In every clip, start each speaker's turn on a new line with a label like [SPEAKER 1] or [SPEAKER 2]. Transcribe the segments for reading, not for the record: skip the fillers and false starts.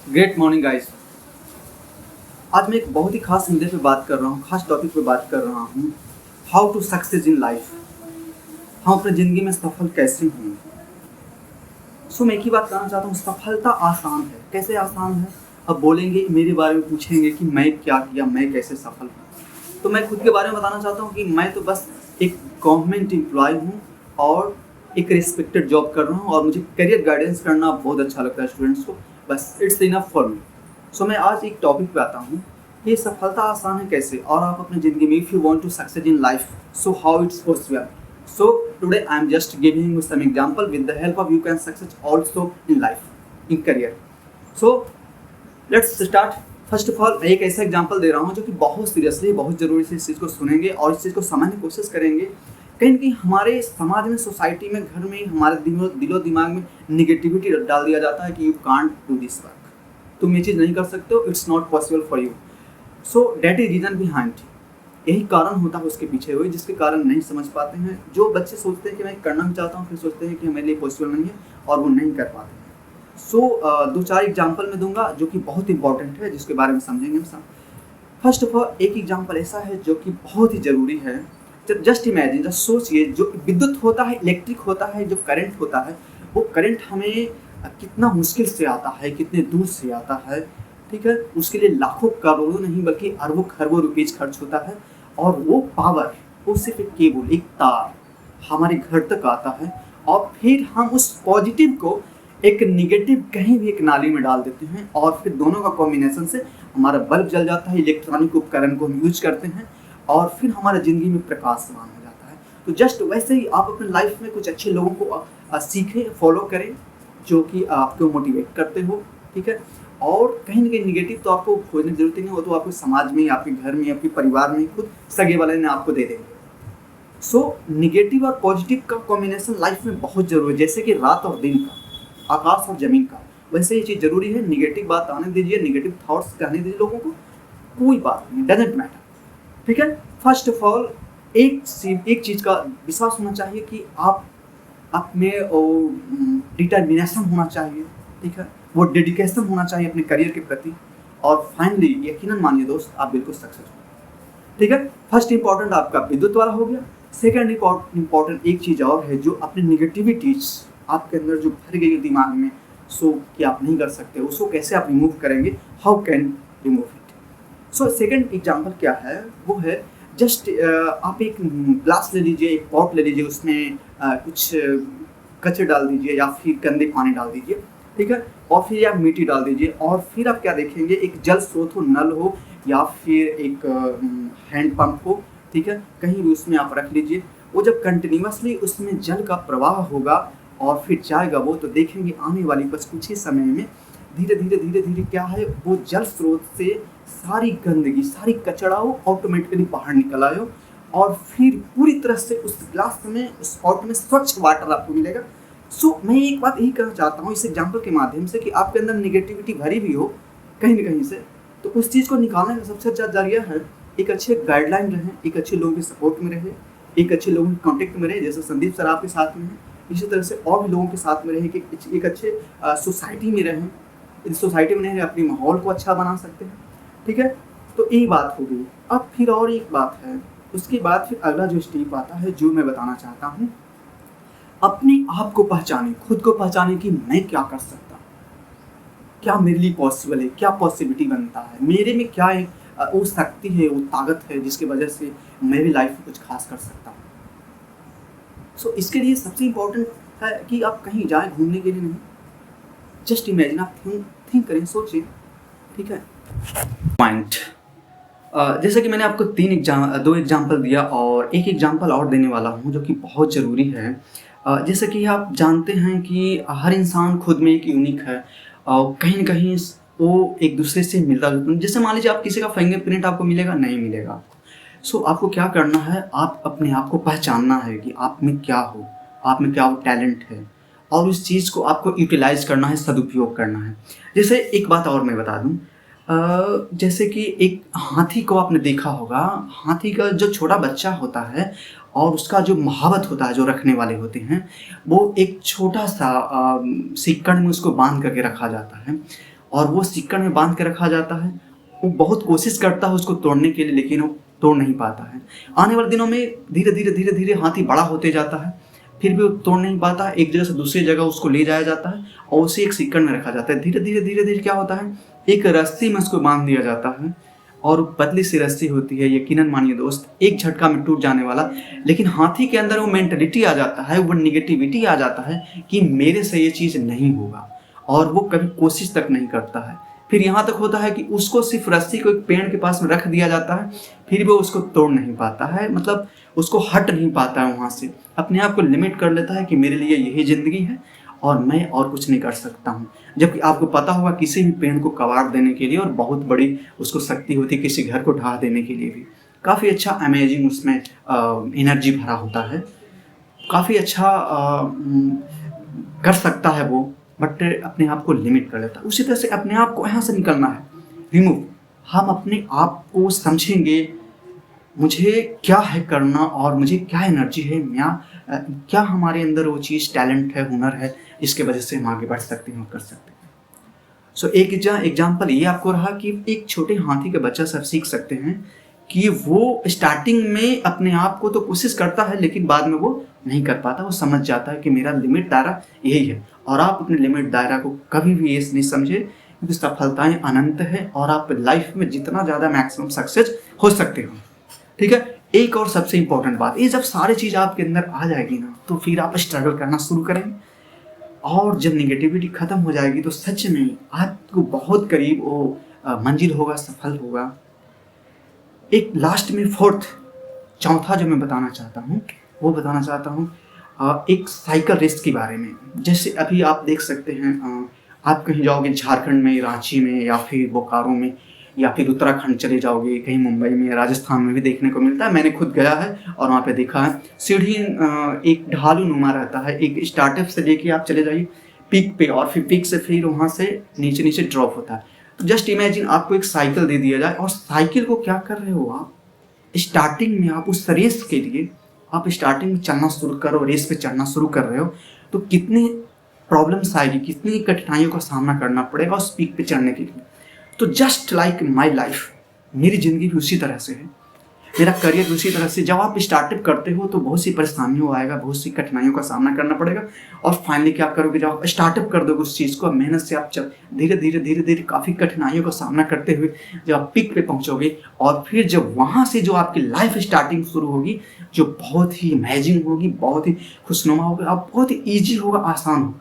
[SPEAKER 1] Great morning guys. आज मैं एक बहुत ही खास मुद्दे पे बात कर रहा हूँ, खास टॉपिक पे बात कर रहा हूँ। How to success in life. हम अपनी ज़िंदगी में सफल कैसे होंगे। मैं एक ही बात कहना चाहता हूँ, सफलता आसान है। कैसे आसान है? अब बोलेंगे, मेरे बारे में पूछेंगे कि मैं क्या किया, मैं कैसे सफल हूँ। तो मैं खुद के बारे में बताना चाहता हूँ कि मैं तो बस एक गवर्नमेंट एम्प्लॉय हूँ और एक रिस्पेक्टेड जॉब कर रहा हूँ और मुझे करियर गाइडेंस करना बहुत अच्छा लगता है स्टूडेंट्स को। बस इट्स इनफ फॉर मी। मैं आज एक टॉपिक पे आता हूँ कि सफलता आसान है कैसे, और आप अपनी ज़िंदगी में if you want to success in life, so how it's possible. So today I am just giving you some example. With the help of you can success also in life, in career. So let's start. First of all एक ऐसा example दे रहा हूँ जो कि बहुत seriously, बहुत ज़रूरी से इस चीज़ को सुनेंगे और इस चीज़ को समझने की कोशिश करेंगे। कहीं ना कहीं हमारे समाज में, सोसाइटी में, घर में, हमारे दिलो दिमाग में निगेटिविटी डाल दिया जाता है कि you can't do this work, तुम ये चीज़ नहीं कर सकते हो, it's not possible for you. So that is reason behind. यही कारण होता है उसके पीछे हुए, जिसके कारण नहीं समझ पाते हैं। जो बच्चे सोचते हैं कि मैं करना भी चाहता हूँ, फिर सोचते हैं कि मेरे लिए पॉसिबल नहीं है और वो नहीं कर पाते हैं। दो चार एग्जांपल मैं दूंगा जो कि बहुत इंपॉर्टेंट है, जिसके बारे में समझेंगे हम सब। फर्स्ट ऑफ ऑल एक एग्जांपल ऐसा है जो कि बहुत ही ज़रूरी है। जस्ट इमेजिन, जस्ट सोचिए, जो विद्युत होता है, इलेक्ट्रिक होता है, जो करंट होता है, वो करंट हमें कितना मुश्किल से आता है, कितने दूर से आता है। ठीक है, उसके लिए लाखों करोड़ों नहीं बल्कि अरबों खरबों रुपीज़ खर्च होता है। और वो पावर, वो सिर्फ एक केबल, एक तार हमारे घर तक आता है और फिर हम उस पॉजिटिव को एक निगेटिव कहीं भी एक नाली में डाल देते हैं और फिर दोनों का कॉम्बिनेशन से हमारा बल्ब जल जाता है। इलेक्ट्रॉनिक उपकरण को हम यूज करते हैं और फिर हमारे ज़िंदगी में प्रकाशमान हो जाता है। तो जस्ट वैसे ही आप अपने लाइफ में कुछ अच्छे लोगों को सीखें, फॉलो करें, जो कि आपको मोटिवेट करते हो। ठीक है, और कहीं ना कहीं निगेटिव तो आपको खोजने की जरूरत नहीं है, वो तो आपको समाज में, आपके घर में, आपके परिवार में, खुद सगे वाले ने आपको दे देंगे। निगेटिव और पॉजिटिव का कॉम्बिनेशन लाइफ में बहुत जरूरी है। जैसे कि रात और दिन का, आकाश और जमीन का, वैसे ये चीज़ जरूरी है। निगेटिव बात आने दीजिए, निगेटिव थॉट्स कहने दीजिए लोगों को, कोई बात नहीं, डजेंट मैटर। ठीक है, फर्स्ट ऑफ ऑल एक चीज़ का विश्वास होना चाहिए कि आप में डिटर्मिनेशन होना चाहिए। ठीक है, वो डेडिकेशन होना चाहिए अपने करियर के प्रति, और फाइनली यकीनन मानिए दोस्त, आप बिल्कुल सक्सेस हो। ठीक है, फर्स्ट इंपॉर्टेंट आपका विद्युत वाला हो गया। सेकंड इंपॉर्टेंट एक चीज़ और है, जो अपनी निगेटिविटीज आपके अंदर जो भर गई दिमाग में, कि आप नहीं कर सकते, उसको कैसे आप रिमूव करेंगे, how can remove it. Second example क्या है, वो है जस्ट आप एक ग्लास ले लीजिए, एक पॉट ले लीजिए, उसमें कुछ कचरे डाल दीजिए या फिर गंदे पानी डाल दीजिए। ठीक है, और फिर आप मिट्टी डाल दीजिए, और फिर आप क्या देखेंगे, एक जल स्रोत हो, नल हो या फिर एक हैंड पंप हो। ठीक है, कहीं भी उसमें आप रख लीजिए। वो जब कंटिन्यूसली उसमें जल का प्रवाह होगा और फिर जाएगा वो, तो देखेंगे आने वाली बस कुछ ही समय में धीरे धीरे क्या है, वो जल स्रोत से सारी गंदगी, सारी कचरा ऑटोमेटिकली बाहर निकल आयो, और फिर पूरी तरह से उस ग्लास में, उस पॉट में स्वच्छ वाटर आपको मिलेगा। मैं एक बात यही कहना चाहता हूँ इस एग्जाम्पल के माध्यम से, कि आपके अंदर निगेटिविटी भरी भी हो कहीं न कहीं से, तो उस चीज़ को निकालने का सबसे अच्छा जरिया है एक अच्छे गाइडलाइन रहें, एक अच्छे लोगों के सपोर्ट में रहे, एक अच्छे लोगों के कॉन्टेक्ट में रहे, जैसे संदीप सर आपके साथ में हैं। इसी तरह से और भी लोगों के साथ में रहे, कि एक अच्छे सोसाइटी में रहें। इस सोसाइटी में नहीं रहे, अपने माहौल को अच्छा बना सकते हैं। ठीक है, तो यही बात हो गई। अब फिर और एक बात है, उसके बाद फिर अगला जो स्टेप आता है, जो मैं बताना चाहता हूँ, अपने आप को पहचाने, खुद को पहचाने कि मैं क्या कर सकता हूँ, क्या मेरे लिए पॉसिबल है, क्या पॉसिबिलिटी बनता है, मेरे में क्या है, वो शक्ति है, वो ताकत है, जिसकी वजह से मैं भी लाइफ में कुछ खास कर सकता हूँ। इसके लिए सबसे इम्पोर्टेंट है कि आप कहीं जाएं घूमने के लिए नहीं, जस्ट इमेजिन, आप थिंक करें, सोचें। ठीक है, पॉइंट जैसे कि मैंने आपको दो एग्जाम्पल दिया और एक एग्जाम्पल और देने वाला हूँ जो कि बहुत ज़रूरी है। जैसे कि आप जानते हैं कि हर इंसान खुद में एक यूनिक है और कहीं न कहीं वो एक दूसरे से मिलता जुलता। जैसे मान लीजिए, आप किसी का फिंगरप्रिंट आपको मिलेगा, नहीं मिलेगा आपको। आपको क्या करना है, आप अपने आप को पहचानना है कि आप में क्या हो, आप में क्या वो टैलेंट है, और उस चीज़ को आपको यूटिलाइज करना है, सदुपयोग करना है। जैसे एक बात और मैं बता दूँ, जैसे कि एक हाथी को आपने देखा होगा, हाथी का जो छोटा बच्चा होता है और उसका जो महावत होता है, जो रखने वाले होते हैं, वो एक छोटा सा सिक्कड़ में उसको बांध करके रखा जाता है, और वो सिक्कड़ में बांध के रखा जाता है। वो बहुत कोशिश करता है उसको तोड़ने के लिए, लेकिन वो तोड़ नहीं पाता है। आने वाले दिनों में धीरे धीरे हाथी बड़ा होते जाता है, फिर भी वो तोड़ नहीं पाता। एक जगह से दूसरी जगह उसको ले जाया जाता है और उसे एक सिक्कड़ में रखा जाता है। धीरे धीरे क्या होता है, एक रस्सी में उसको बांध दिया जाता है और पतली सी रस्सी होती है, यकीनन मानिए दोस्त, एक झटका में टूट जाने वाला। लेकिन हाथी के अंदर वो मेंटलिटी आ जाता है, वो निगेटिविटी आ जाता है कि मेरे से ये चीज़ नहीं होगा, और वो कभी कोशिश तक नहीं करता है। फिर यहाँ तक होता है कि उसको सिर्फ रस्सी को एक पेड़ के पास में रख दिया जाता है, फिर भी वो उसको तोड़ नहीं पाता है, मतलब उसको हट नहीं पाता है वहाँ से। अपने आप को लिमिट कर लेता है कि मेरे लिए यही ज़िंदगी है और मैं और कुछ नहीं कर सकता हूँ। जबकि आपको पता होगा किसी भी पेड़ को कबाड़ देने के लिए और बहुत बड़ी उसको शक्ति होती है, किसी घर को ढा देने के लिए भी काफ़ी अच्छा अमेजिंग उसमें एनर्जी भरा होता है, काफ़ी अच्छा कर सकता है वो, बट अपने आप को लिमिट कर लेता है। उसी तरह से अपने आप को यहाँ से निकलना है, रिमूव। हम अपने आप को समझेंगे मुझे क्या है करना और मुझे क्या एनर्जी है, क्या हमारे अंदर वो चीज़ टैलेंट है, हुनर है, इसके वजह से हम आगे बढ़ सकते हैं और कर सकते हैं। सो एक एग्जाम्पल ये आपको रहा कि एक छोटे हाथी का बच्चा सब सीख सकते हैं कि वो स्टार्टिंग में अपने आप को तो कोशिश करता है, लेकिन बाद में वो नहीं कर पाता। वो समझ जाता है कि मेरा लिमिट दायरा यही है, और आप अपने लिमिट दायरा को कभी भी ये नहीं समझे, क्योंकि सफलताएं अनंत है और आप लाइफ में जितना ज़्यादा मैक्सिमम सक्सेस हो सकते हो। ठीक है, एक और सबसे इंपॉर्टेंट बात, ये जब सारी चीज़ आपके अंदर आ जाएगी ना, तो फिर आप स्ट्रगल करना शुरू करेंगे, और जब निगेटिविटी खत्म हो जाएगी तो सच में आपको बहुत करीब वो मंजिल होगा, सफल होगा। एक लास्ट में चौथा जो मैं बताना चाहता हूँ, वो बताना चाहता हूँ एक साइकिल रेस के बारे में। जैसे अभी आप देख सकते हैं, आप कहीं जाओगे झारखंड में, रांची में, या फिर बोकारो में, या फिर उत्तराखंड चले जाओगे, कहीं मुंबई में, राजस्थान में भी देखने को मिलता है। मैंने खुद गया है और वहाँ पे देखा है, सीढ़ी एक ढालू नुमा रहता है। एक स्टार्टअप से लेके आप चले जाइए पीक पे, और फिर पीक से फिर वहाँ से नीचे ड्रॉप होता है। तो जस्ट इमेजिन आपको एक साइकिल दे दिया जाए, और साइकिल को क्या कर रहे हो आप, स्टार्टिंग में आप उस रेस के लिए आप स्टार्टिंग में चलना शुरू करो, रेस पे चढ़ना शुरू कर रहे हो, तो कितनी प्रॉब्लम्स आएगी, कितनी कठिनाइयों का सामना करना पड़ेगा उस पीक पे चढ़ने के लिए। तो जस्ट लाइक माई लाइफ, मेरी ज़िंदगी भी उसी तरह से है, मेरा करियर भी उसी तरह से। जब आप स्टार्टअप करते हो तो बहुत सी परेशानियों आएगा, बहुत सी कठिनाइयों का सामना करना पड़ेगा, और फाइनली क्या करोगे, जब आप स्टार्टअप कर दोगे उस चीज़ को, मेहनत से आप धीरे धीरे काफ़ी कठिनाइयों का सामना करते हुए जब आप पीक पे पहुँचोगे, और फिर जब वहाँ से जो आपकी लाइफ स्टार्टिंग शुरू होगी, जो बहुत ही अमेजिंग होगी, बहुत ही खुशनुमा होगी, आप बहुत ही ईजी होगा, आसान होगा।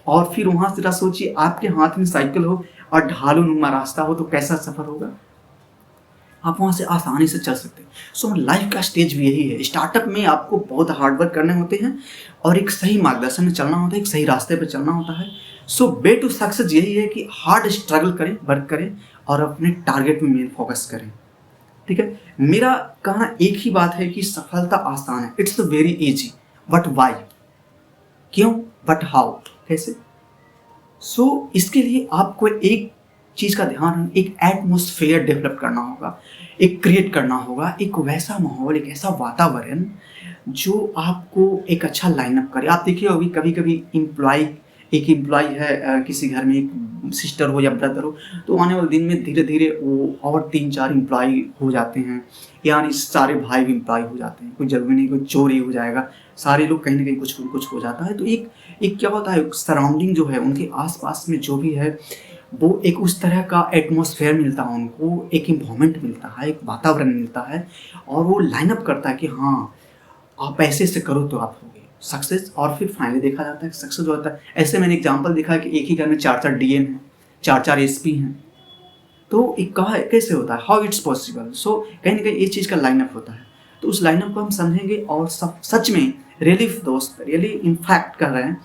[SPEAKER 1] और फिर वहाँ से जरा सोचिए, आपके हाथ में साइकिल हो और ढालू नुमा रास्ता हो, तो कैसा सफ़र होगा, आप वहाँ से आसानी से चल सकते हैं। सो लाइफ का स्टेज भी यही है। स्टार्टअप में आपको बहुत हार्डवर्क करने होते हैं और एक सही मार्गदर्शन में चलना होता है, एक सही रास्ते पर चलना होता है। सो वे टू सक्सेस यही है कि हार्ड स्ट्रगल करें, वर्क करें और अपने टारगेट में मेन फोकस करें। ठीक है, मेरा कहना एक ही बात है कि सफलता आसान है, it's very easy, but why, क्यों, बट हाउ, कैसे। सो इसके लिए आपको एक चीज़ का ध्यान, एक एटमॉस्फेयर डेवलप करना होगा, एक क्रिएट करना होगा, एक वैसा माहौल, एक ऐसा वातावरण जो आपको एक अच्छा लाइनअप करे। आप देखिए अभी कभी कभी एक एम्प्लॉय है, किसी घर में एक सिस्टर हो या ब्रदर हो, तो आने वाले दिन में धीरे धीरे वो और 3-4 एम्प्लॉय हो जाते हैं, यानी सारे भाई भी एम्प्लॉय हो जाते हैं। कोई जरूरी नहीं कोई चोरी हो जाएगा, सारे लोग कहीं ना कहीं कुछ हो जाता है। तो एक क्या होता है, सराउंडिंग जो है, उनके आसपास में जो भी है, वो एक उस तरह का एटमॉस्फेयर मिलता है उनको, एक इन्वायरमेंट मिलता है, एक वातावरण मिलता है, और वो लाइनअप करता है कि हाँ आप ऐसे से करो तो आप होगे सक्सेस। और फिर फाइनली देखा जाता है सक्सेस होता है। ऐसे मैंने एग्जांपल देखा है कि एक ही घर में 4-4 डीएम हैं, 4-4 एसपी हैं, तो एक कहा कैसे होता है, हाउ इट्स पॉसिबल। सो कहीं ना कहीं ये चीज़ का लाइनअप होता है। तो उस लाइनअप को हम समझेंगे, और सच में रियली दोस्त, रियली इनफैक्ट कर रहे हैं,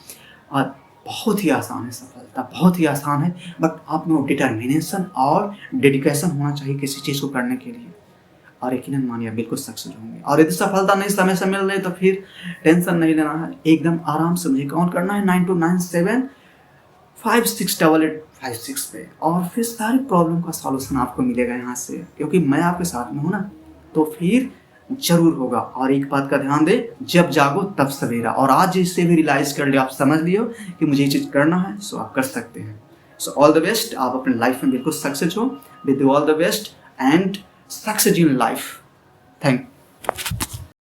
[SPEAKER 1] और बहुत ही आसान है सफलता, बहुत ही आसान है, बट आप में डिटर्मिनेशन और डेडिकेशन होना चाहिए किसी चीज़ को करने के लिए, और यकीनन मानिए बिल्कुल सक्सेस होंगे। और यदि सफलता नहीं समय से मिल रही तो फिर टेंशन नहीं लेना है, एकदम आराम से मुझे काउंट करना है 9297568856 पे, और फिर सारी प्रॉब्लम का सॉल्यूशन आपको मिलेगा यहाँ से, क्योंकि मैं आपके साथ में हूँ ना, तो फिर जरूर होगा। और एक बात का ध्यान दे, जब जागो तब सवेरा, और आज इससे भी रियलाइज कर लिया, आप समझ लियो कि मुझे ये चीज़ करना है, सो आप कर सकते हैं। सो ऑल द बेस्ट, आप अपने लाइफ में बिल्कुल सक्सेस हो, with all the best and success in life. Thank